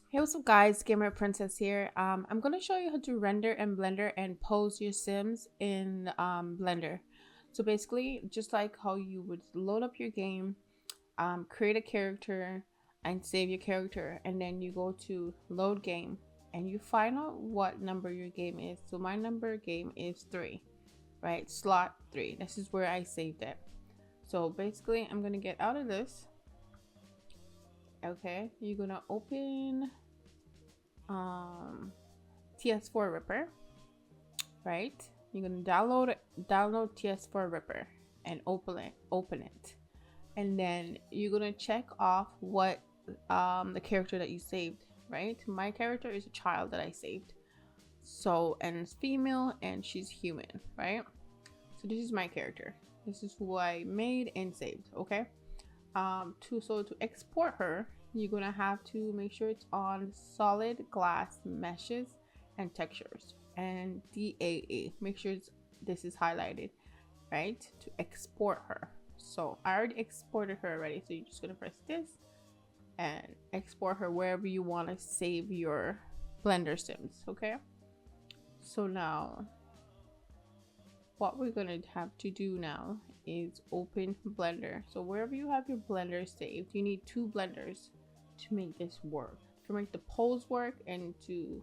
Hey, what's up guys, GamingwithPrincess here. I'm going to show you how to render in Blender and pose your Sims in Blender. So basically, just like how you would load up your game, create a character and save your character, and then you go to load game and you find out what number your game is. So my number game is 3, right? Slot 3. This is where I saved it. So basically, I'm going to get out of this. Okay, you're going to open Ts4 Ripper, right? You're gonna download Ts4 Ripper and open it, and then you're gonna check off what the character that you saved, right? My character is a child that I saved, so, and it's female and she's human, right? So this is my character. This is who I made and saved. Okay. To export her, you're gonna have to make sure it's on solid glass meshes and textures and DAE. Make sure this is highlighted, right? To export her. So I already exported her already. So you're just gonna press this and export her wherever you want to save your Blender Sims. Okay. So now what we're gonna have to do now is open Blender. So wherever you have your Blender saved, you need 2 blenders to make this work, to make the pose work, and to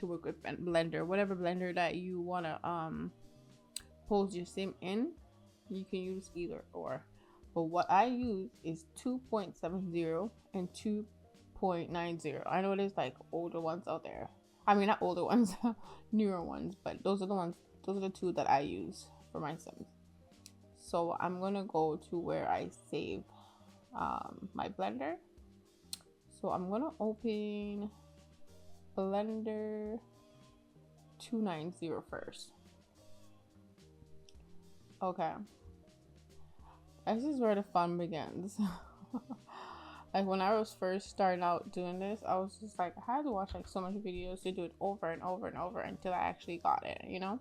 work with Blender, whatever blender that you want to pose your sim in. You can use either or, but what I use is 2.70 and 2.90. I know there's like older ones out there, I mean not older ones, newer ones, but those are the 2 that I use for my sims. So I'm gonna go to where I save my Blender. So I'm gonna open Blender 290 first. Okay, this is where the fun begins. Like when I was first starting out doing this, I was just like, I had to watch like so many videos to do it over and over and over until I actually got it, you know?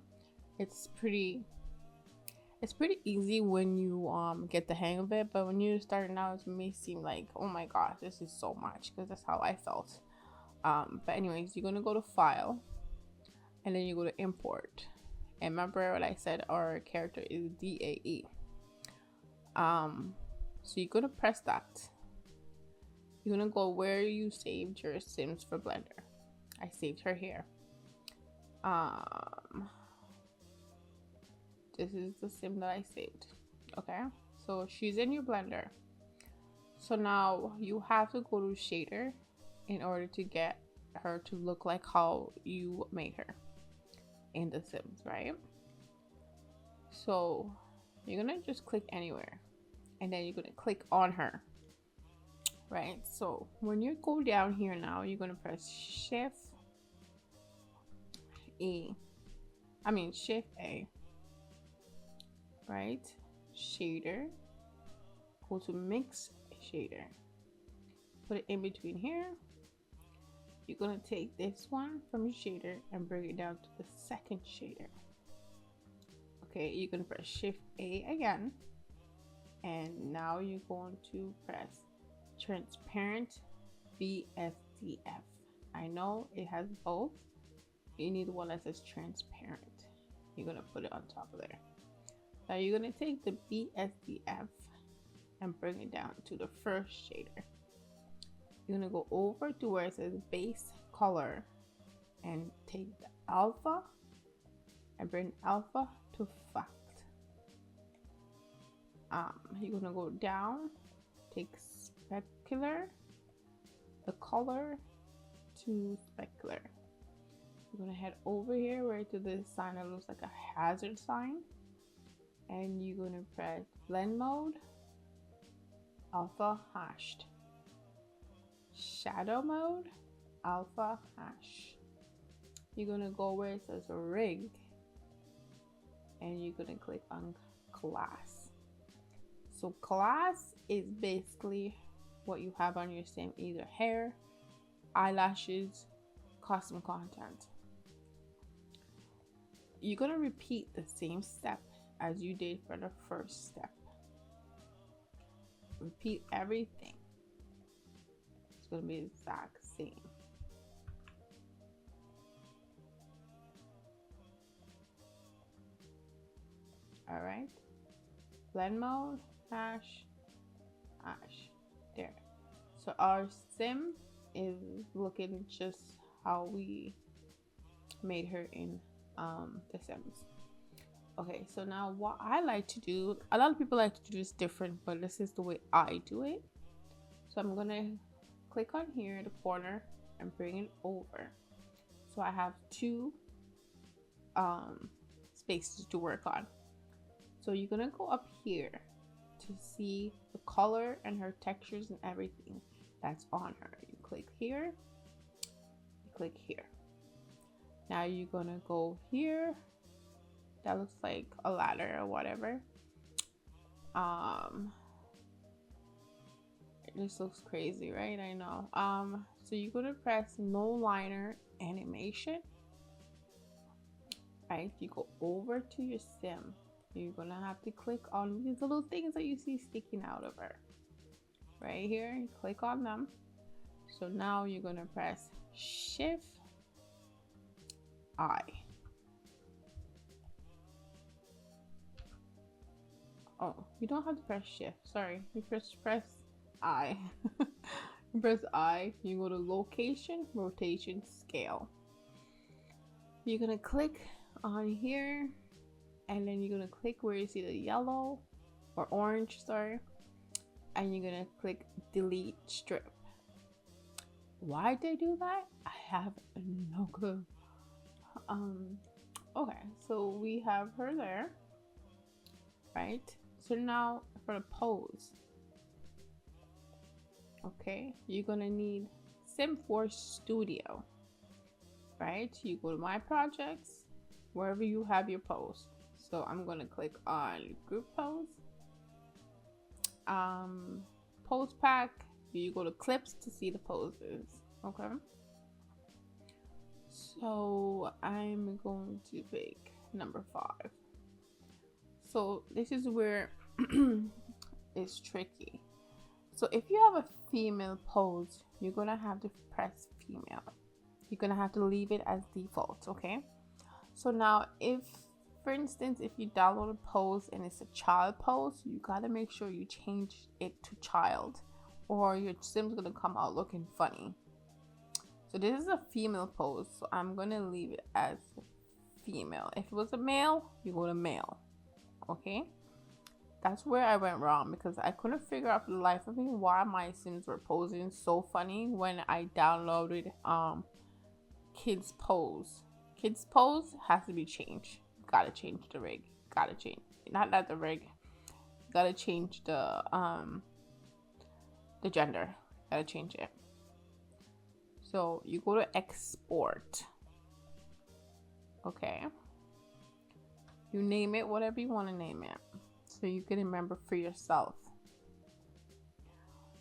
It's pretty easy when you get the hang of it, but when you're starting out, it may seem like, oh my gosh, this is so much, because that's how I felt. But anyways, you're gonna go to file and then you go to import, and remember what I said, our character is DAE. So you're gonna press that. You're gonna go where you saved your sims for Blender. I saved her here. This is the sim that I saved. Okay, so she's in your Blender. So now you have to go to shader in order to get her to look like how you made her in the sims, right? So you're gonna just click anywhere and then you're gonna click on her, right? So when you go down here now, you're gonna press shift A, right? Shader, go to mix shader, put it in between here. You're gonna take this one from your shader and bring it down to the second shader. Okay, you're gonna press shift A again, and now you're going to press transparent BSDF. I know it has both. You need one that says transparent. You're gonna put it on top of there. Now you're gonna take the BSDF and bring it down to the first shader. You're gonna go over to where it says base color and take the alpha and bring alpha to fact. You're gonna go down, take specular, the color to specular. You're gonna head over here where to this sign that looks like a hazard sign, and you're gonna press blend mode, alpha hashed, shadow mode, alpha hash. You're gonna go where it says rig and you're gonna click on class. So class is basically what you have on your sim, either hair, eyelashes, custom content. You're gonna repeat the same step as you did for the first step. Repeat everything. gonna be the exact same. All right, blend mode, hash, hash, there. So our sim is looking just how we made her in the Sims. Okay, so now what I like to do, a lot of people like to do this different, but this is the way I do it. So I'm gonna click on here in the corner and bring it over. So I have two spaces to work on. So you're gonna go up here to see the color and her textures and everything that's on her. You click here, you click here. Now you're gonna go here. That looks like a ladder or whatever. This looks crazy, right? I know. So you're gonna press no liner animation. Right, you go over to your sim. You're gonna have to click on these little things that you see sticking out of her. Right here, you click on them. So now you're gonna press Shift I. Oh, you don't have to press Shift. Sorry, you press I. You press I. You go to Location, Rotation, Scale. You're gonna click on here, and then you're gonna click where you see the yellow or orange, sorry, and you're gonna click Delete Strip. Why did they do that? I have no clue. Okay, so we have her there, right? So now for the pose, okay, you're gonna need Sim4 Studio, right? You go to My Projects, wherever you have your pose. So I'm gonna click on Group Pose, Pose Pack. You go to Clips to see the poses, okay? So I'm going to pick number 5. So this is where it's tricky. So if you have a female pose, you're gonna have to press female. You're gonna have to leave it as default, okay? So now if, for instance, if you download a pose and it's a child pose, you gotta make sure you change it to child, or your sim's gonna come out looking funny. So this is a female pose, so I'm gonna leave it as female. If it was a male, you go to male, okay? That's where I went wrong, because I couldn't figure out for the life of me why my sims were posing so funny when I downloaded kids pose. Kids pose has to be changed. Gotta change the rig. Gotta change, not the rig. Gotta change the gender. Gotta change it. So you go to export. Okay. You name it whatever you want to name it, so you can remember for yourself.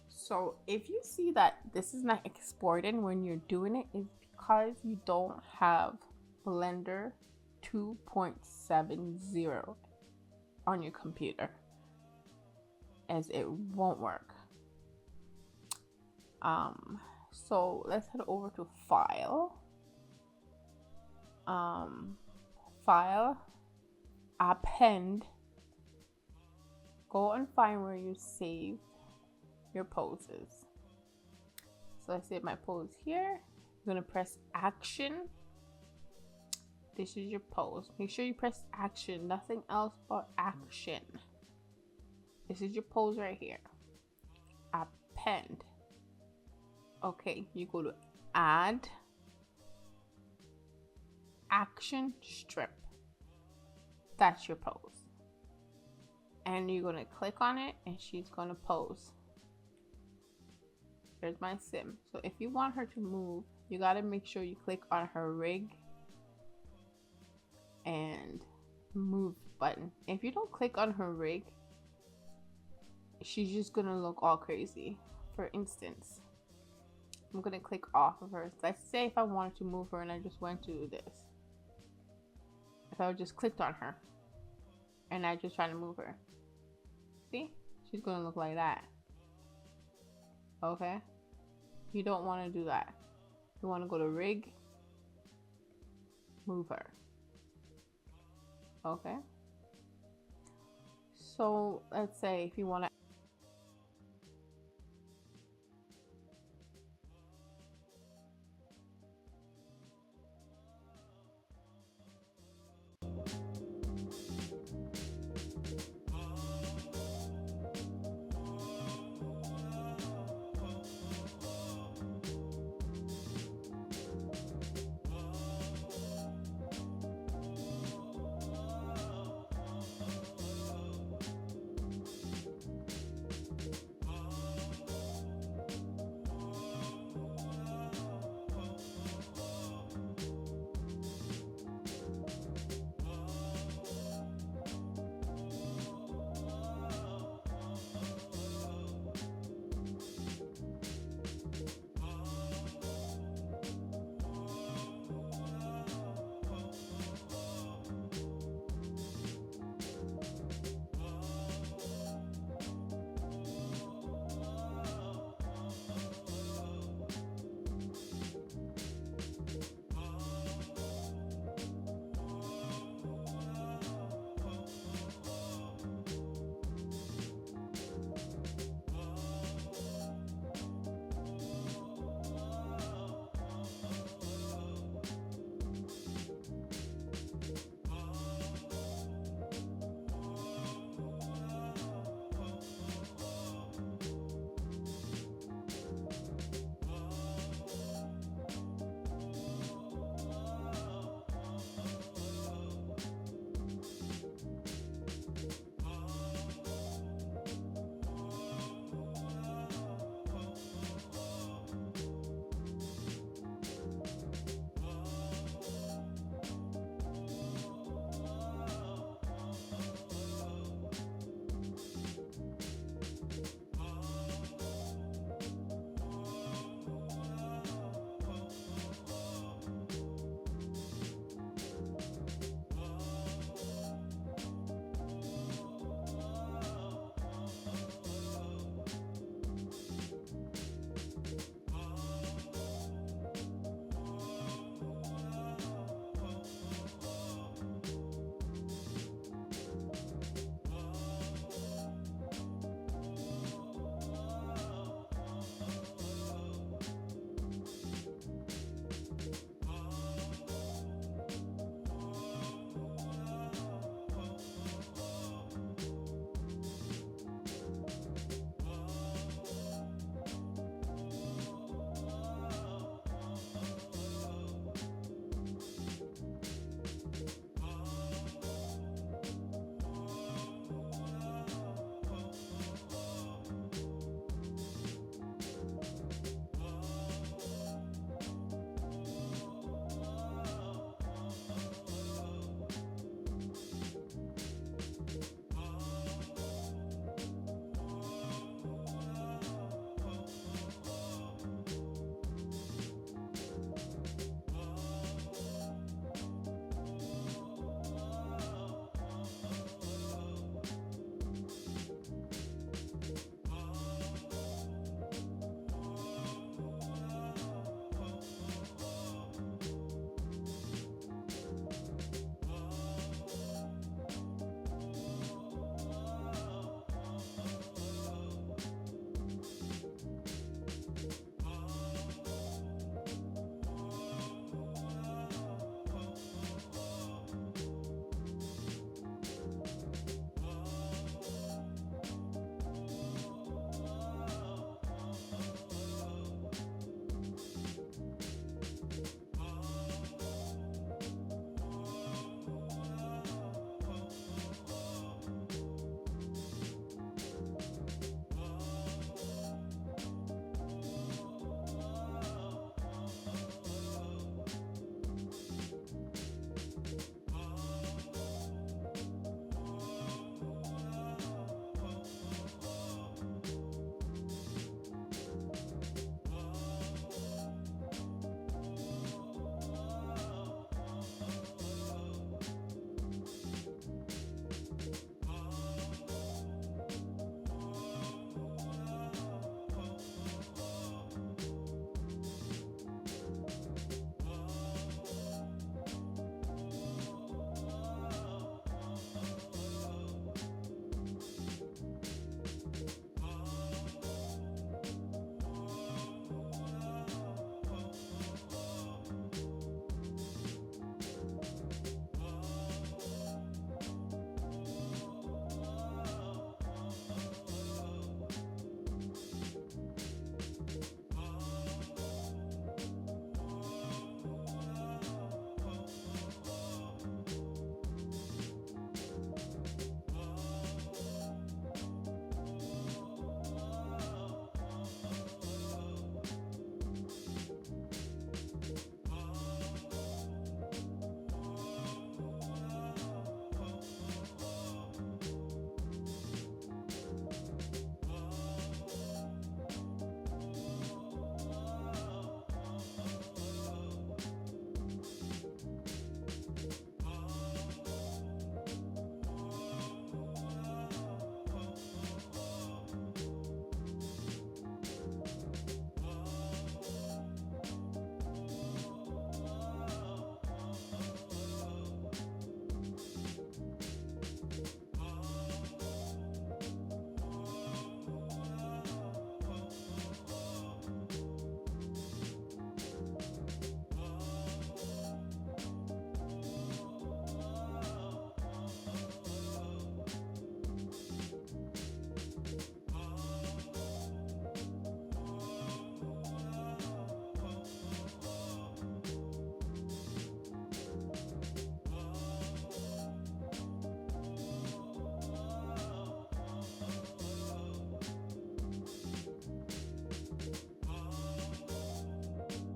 So if you see that this is not exporting when you're doing it, it's because you don't have Blender 2.70 on your computer, as it won't work. So let's head over to File, File, Append. Go and find where you saved your poses. So I save my pose here. You're gonna press Action. This is your pose. Make sure you press Action, nothing else but Action. This is your pose right here. Append. Okay, you go to Add, Action Strip. That's your pose. And you're gonna click on it and she's gonna pose. There's my sim. So if you want her to move, you gotta make sure you click on her rig and move button. If you don't click on her rig, she's just gonna look all crazy. For instance, I'm gonna click off of her. Let's say if I wanted to move her and I just went to this. If I just clicked on her and I just try to move her, see? She's gonna look like that. Okay? You don't want to do that. You want to go to rig, mover. Okay. So let's say if you want to